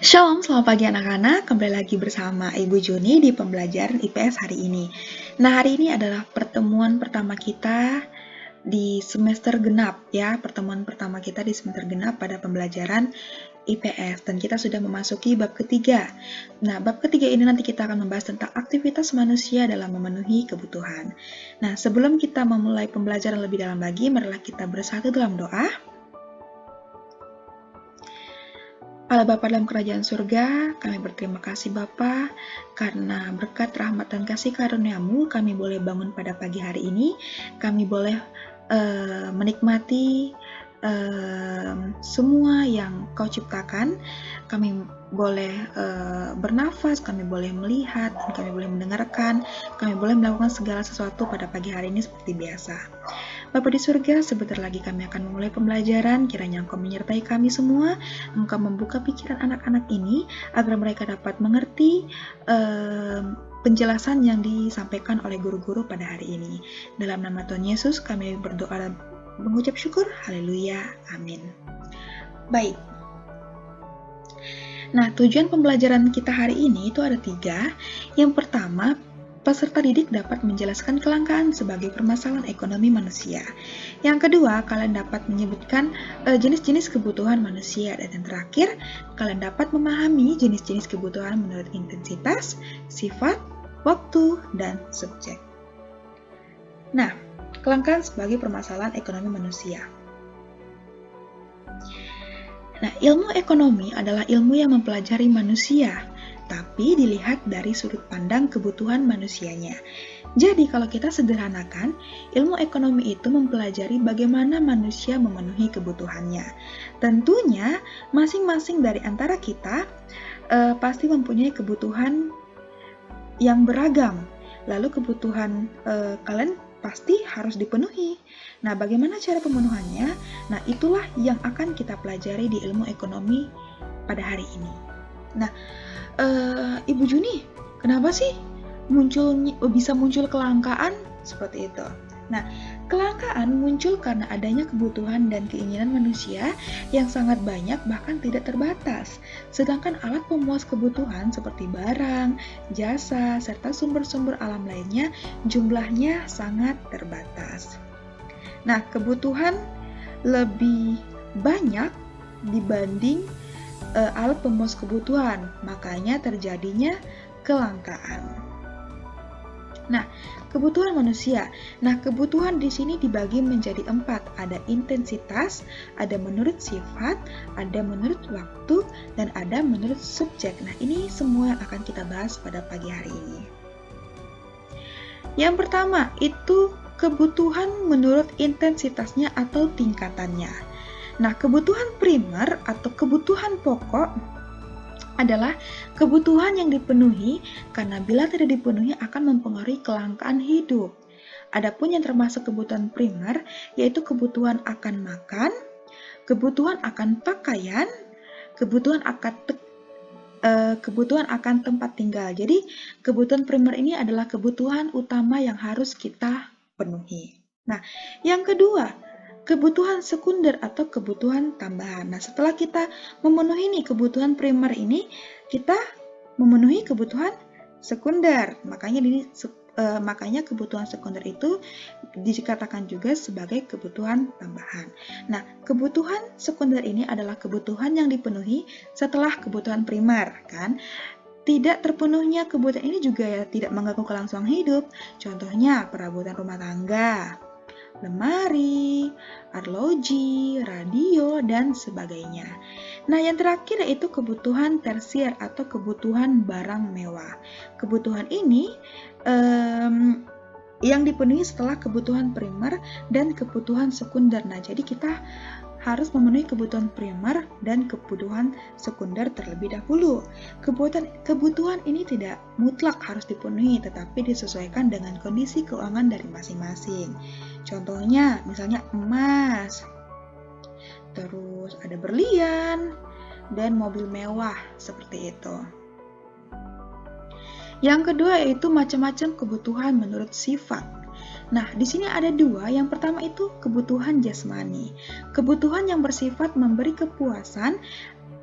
Shalom, selamat pagi anak-anak. Kembali lagi bersama Ibu Juni di pembelajaran IPS hari ini. Nah, hari ini adalah pertemuan pertama kita di semester genap ya. Pertemuan pertama kita di semester genap pada pembelajaran IPS dan kita sudah memasuki bab ketiga. Nah, bab ketiga ini nanti kita akan membahas tentang aktivitas manusia dalam memenuhi kebutuhan. Nah, sebelum kita memulai pembelajaran lebih dalam lagi, marilah kita bersatu dalam doa. Allah Bapa dalam kerajaan surga, kami berterima kasih Bapa, karena berkat rahmat dan kasih karunia-Mu, kami boleh bangun pada pagi hari ini, kami boleh menikmati semua yang Kau ciptakan, kami boleh bernafas, kami boleh melihat, dan kami boleh mendengarkan, kami boleh melakukan segala sesuatu pada pagi hari ini seperti biasa. Bapa di surga, sebentar lagi kami akan memulai pembelajaran, kiranya Engkau menyertai kami semua, Engkau membuka pikiran anak-anak ini, agar mereka dapat mengerti penjelasan yang disampaikan oleh guru-guru pada hari ini. Dalam nama Tuhan Yesus, kami berdoa dan mengucap syukur, haleluya, amin. Baik. Nah, tujuan pembelajaran kita hari ini itu ada 3. Yang pertama, peserta didik dapat menjelaskan kelangkaan sebagai permasalahan ekonomi manusia. Yang kedua, kalian dapat menyebutkan jenis-jenis kebutuhan manusia. Dan yang terakhir, kalian dapat memahami jenis-jenis kebutuhan menurut intensitas, sifat, waktu, dan subjek. Nah, kelangkaan sebagai permasalahan ekonomi manusia. Nah, ilmu ekonomi adalah ilmu yang mempelajari manusia, tapi dilihat dari sudut pandang kebutuhan manusianya. Jadi kalau kita sederhanakan, ilmu ekonomi itu mempelajari bagaimana manusia memenuhi kebutuhannya. Tentunya masing-masing dari antara kita pasti mempunyai kebutuhan yang beragam. Lalu kebutuhan kalian pasti harus dipenuhi. Nah, bagaimana cara pemenuhannya? Nah, itulah yang akan kita pelajari di ilmu ekonomi pada hari ini. Nah, Ibu Juni, kenapa sih bisa muncul kelangkaan seperti itu? Nah, kelangkaan muncul karena adanya kebutuhan dan keinginan manusia yang sangat banyak bahkan tidak terbatas. Sedangkan alat pemuas kebutuhan seperti barang, jasa, serta sumber-sumber alam lainnya jumlahnya sangat terbatas. Nah, kebutuhan lebih banyak dibanding alat pemuas kebutuhan, makanya terjadinya kelangkaan. Nah, kebutuhan manusia. Nah, kebutuhan di sini dibagi menjadi 4. Ada intensitas, ada menurut sifat, ada menurut waktu, dan ada menurut subjek. Nah, ini semua akan kita bahas pada pagi hari ini. Yang pertama, itu kebutuhan menurut intensitasnya atau tingkatannya. Nah, kebutuhan primer atau kebutuhan pokok adalah kebutuhan yang dipenuhi karena bila tidak dipenuhi akan mempengaruhi kelangkaan hidup. Adapun yang termasuk kebutuhan primer yaitu kebutuhan akan makan, kebutuhan akan pakaian, kebutuhan akan tempat tinggal. Jadi, kebutuhan primer ini adalah kebutuhan utama yang harus kita penuhi. Nah, yang kedua, kebutuhan sekunder atau kebutuhan tambahan. Nah, setelah kita memenuhi nih kebutuhan primer ini, kita memenuhi kebutuhan sekunder. Makanya kebutuhan sekunder itu dikatakan juga sebagai kebutuhan tambahan. Nah, kebutuhan sekunder ini adalah kebutuhan yang dipenuhi setelah kebutuhan primer, kan? Tidak terpenuhnya kebutuhan ini juga tidak mengganggu kelangsungan hidup. Contohnya, perabotan rumah tangga, lemari, arloji, radio, dan sebagainya. Nah, yang terakhir yaitu kebutuhan tersier atau kebutuhan barang mewah. Kebutuhan ini yang dipenuhi setelah kebutuhan primer dan kebutuhan sekunder. Nah, jadi kita harus memenuhi kebutuhan primer dan kebutuhan sekunder terlebih dahulu. Kebutuhan ini tidak mutlak harus dipenuhi, tetapi disesuaikan dengan kondisi keuangan dari masing-masing. Contohnya, misalnya emas, terus ada berlian, dan mobil mewah, seperti itu. Yang kedua yaitu macam-macam kebutuhan menurut sifat. Nah, di sini ada 2. Yang pertama itu kebutuhan jasmani. Kebutuhan yang bersifat memberi kepuasan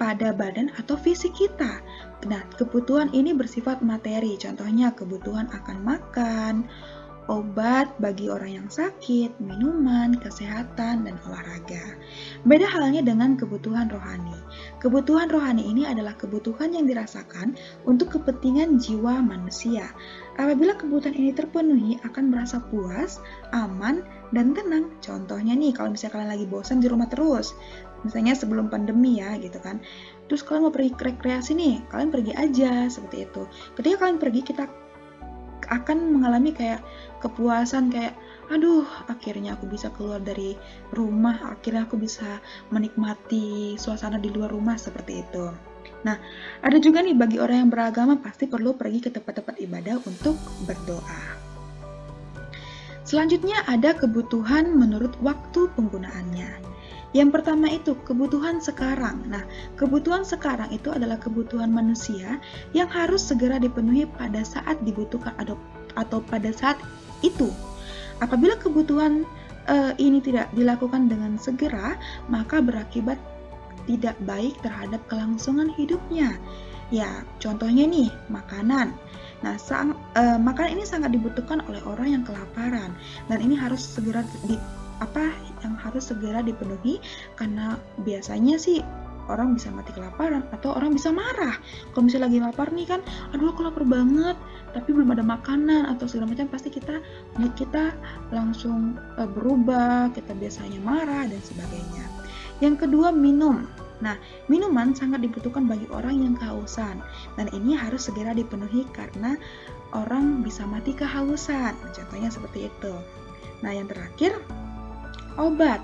pada badan atau fisik kita. Nah, kebutuhan ini bersifat materi, contohnya kebutuhan akan makan, obat bagi orang yang sakit, minuman, kesehatan, dan olahraga. Beda halnya dengan kebutuhan rohani. Kebutuhan rohani ini adalah kebutuhan yang dirasakan untuk kepentingan jiwa manusia. Apabila kebutuhan ini terpenuhi, akan merasa puas, aman, dan tenang. Contohnya nih, kalau misalnya kalian lagi bosan di rumah terus, misalnya sebelum pandemi ya gitu kan, terus kalian mau pergi rekreasi nih, kalian pergi aja seperti itu. Ketika kalian pergi, kita akan mengalami kayak kepuasan, kayak aduh akhirnya aku bisa keluar dari rumah, akhirnya aku bisa menikmati suasana di luar rumah, seperti itu. Nah, ada juga nih bagi orang yang beragama pasti perlu pergi ke tempat-tempat ibadah untuk berdoa. Selanjutnya ada kebutuhan menurut waktu penggunaannya. Yang pertama itu kebutuhan sekarang. Nah, kebutuhan sekarang itu adalah kebutuhan manusia yang harus segera dipenuhi pada saat dibutuhkan atau pada saat itu. Apabila kebutuhan ini tidak dilakukan dengan segera, maka berakibat tidak baik terhadap kelangsungan hidupnya. Ya, contohnya nih, makanan. Nah, makanan ini sangat dibutuhkan oleh orang yang kelaparan, dan ini harus segera dipenuhi, karena biasanya sih orang bisa mati kelaparan atau orang bisa marah. Kalau misalnya lagi lapar nih kan, aduh aku lapar banget, tapi belum ada makanan atau segala macam, pasti mood kita langsung berubah, kita biasanya marah dan sebagainya. Yang kedua, minum. Nah, minuman sangat dibutuhkan bagi orang yang kehausan, dan ini harus segera dipenuhi karena orang bisa mati kehausan. Contohnya seperti itu. Nah, yang terakhir, obat.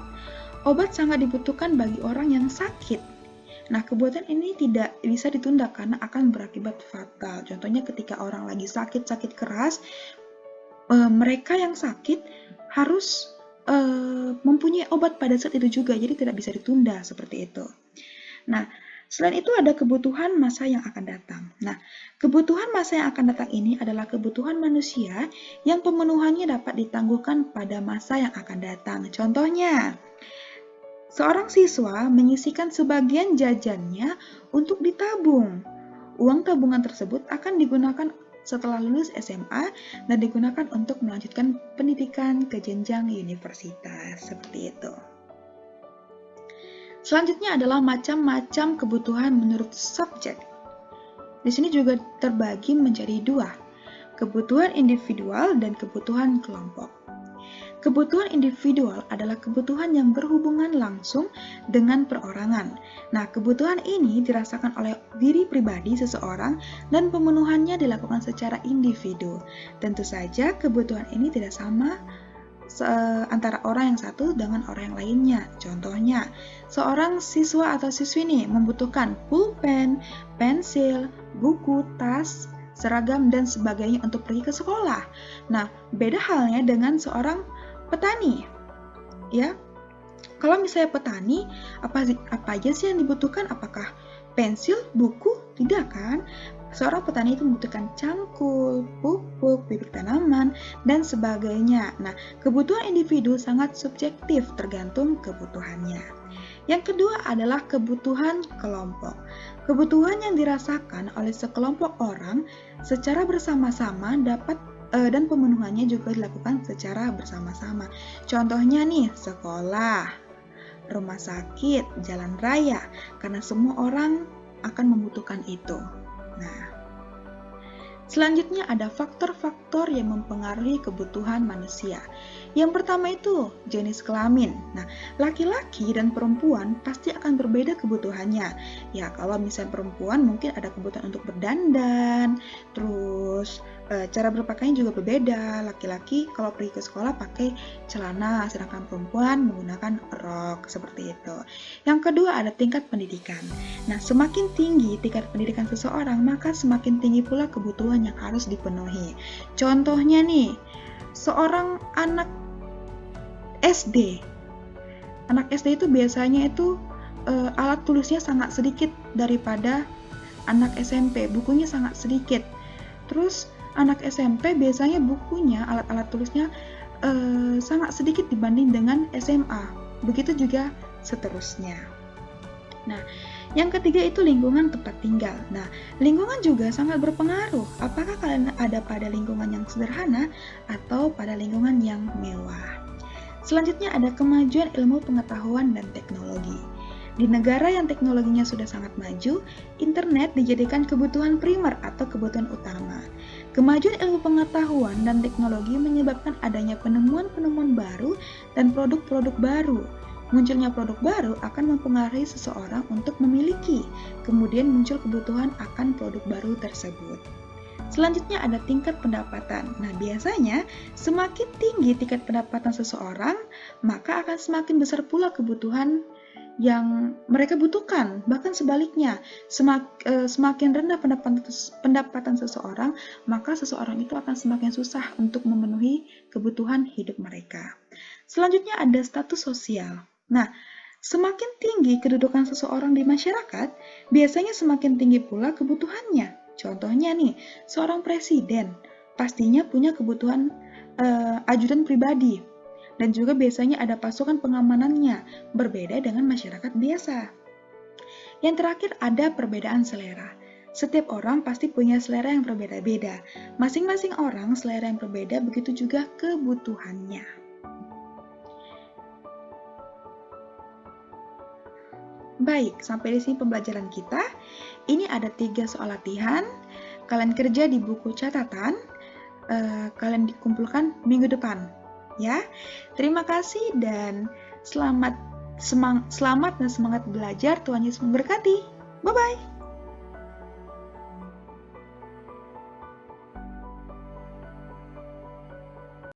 Obat sangat dibutuhkan bagi orang yang sakit. Nah, kebutuhan ini tidak bisa ditunda karena akan berakibat fatal. Contohnya ketika orang lagi sakit keras, mereka yang sakit harus mempunyai obat pada saat itu juga, jadi tidak bisa ditunda seperti itu. Nah, selain itu ada kebutuhan masa yang akan datang. Nah, kebutuhan masa yang akan datang ini adalah kebutuhan manusia yang pemenuhannya dapat ditangguhkan pada masa yang akan datang. Contohnya, seorang siswa menyisihkan sebagian jajannya untuk ditabung. Uang tabungan tersebut akan digunakan setelah lulus SMA dan digunakan untuk melanjutkan pendidikan ke jenjang universitas, seperti itu. Selanjutnya adalah macam-macam kebutuhan menurut subjek. Di sini juga terbagi menjadi dua, kebutuhan individual dan kebutuhan kelompok. Kebutuhan individual adalah kebutuhan yang berhubungan langsung dengan perorangan. Nah, kebutuhan ini dirasakan oleh diri pribadi seseorang dan pemenuhannya dilakukan secara individu. Tentu saja kebutuhan ini tidak sama antara orang yang satu dengan orang yang lainnya. Contohnya, seorang siswa atau siswi ini membutuhkan pulpen, pensil, buku, tas, seragam, dan sebagainya untuk pergi ke sekolah. Nah, beda halnya dengan seorang petani. Ya, kalau misalnya petani, apa aja sih yang dibutuhkan? Apakah pensil, buku? Tidak kan? Seorang petani itu membutuhkan cangkul, pupuk, bibit tanaman, dan sebagainya. Nah, kebutuhan individu sangat subjektif tergantung kebutuhannya. Yang kedua adalah kebutuhan kelompok. Kebutuhan yang dirasakan oleh sekelompok orang secara bersama-sama dan pemenuhannya juga dilakukan secara bersama-sama. Contohnya nih, sekolah, rumah sakit, jalan raya, karena semua orang akan membutuhkan itu. Nah, selanjutnya ada faktor-faktor yang mempengaruhi kebutuhan manusia. Yang pertama itu jenis kelamin. Nah, laki-laki dan perempuan pasti akan berbeda kebutuhannya. Ya, kalau misalnya perempuan mungkin ada kebutuhan untuk berdandan, terus cara berpakaian juga berbeda. Laki-laki kalau pergi ke sekolah pakai celana, sedangkan perempuan menggunakan rok, seperti itu. Yang kedua ada tingkat pendidikan. Nah, semakin tinggi tingkat pendidikan seseorang, maka semakin tinggi pula kebutuhan yang harus dipenuhi. Contohnya nih, seorang anak SD. Anak SD itu biasanya itu alat tulisnya sangat sedikit daripada anak SMP, bukunya sangat sedikit. Terus anak SMP biasanya bukunya, alat-alat tulisnya sangat sedikit dibanding dengan SMA. Begitu juga seterusnya. Nah, Yang ketiga itu lingkungan tempat tinggal. Nah, lingkungan juga sangat berpengaruh. Apakah kalian ada pada lingkungan yang sederhana atau pada lingkungan yang mewah? Selanjutnya ada kemajuan ilmu pengetahuan dan teknologi. Di negara yang teknologinya sudah sangat maju, internet dijadikan kebutuhan primer atau kebutuhan utama. Kemajuan ilmu pengetahuan dan teknologi menyebabkan adanya penemuan-penemuan baru dan produk-produk baru. Munculnya produk baru akan mempengaruhi seseorang untuk memiliki, kemudian muncul kebutuhan akan produk baru tersebut. Selanjutnya ada tingkat pendapatan. Nah, biasanya semakin tinggi tingkat pendapatan seseorang, maka akan semakin besar pula kebutuhan yang mereka butuhkan. Bahkan sebaliknya, semakin rendah pendapatan seseorang, maka seseorang itu akan semakin susah untuk memenuhi kebutuhan hidup mereka. Selanjutnya ada status sosial. Nah, semakin tinggi kedudukan seseorang di masyarakat, biasanya semakin tinggi pula kebutuhannya. Contohnya nih, seorang presiden pastinya punya kebutuhan ajudan pribadi. Dan juga biasanya ada pasukan pengamanannya, berbeda dengan masyarakat biasa. Yang terakhir ada perbedaan selera. Setiap orang pasti punya selera yang berbeda-beda. Masing-masing orang selera yang berbeda, begitu juga kebutuhannya. Baik, sampai di sini pembelajaran kita. Ini ada 3 soal latihan. Kalian kerja di buku catatan. Kalian dikumpulkan minggu depan. Ya, terima kasih dan selamat dan semangat belajar. Tuhan Yesus memberkati. Bye-bye.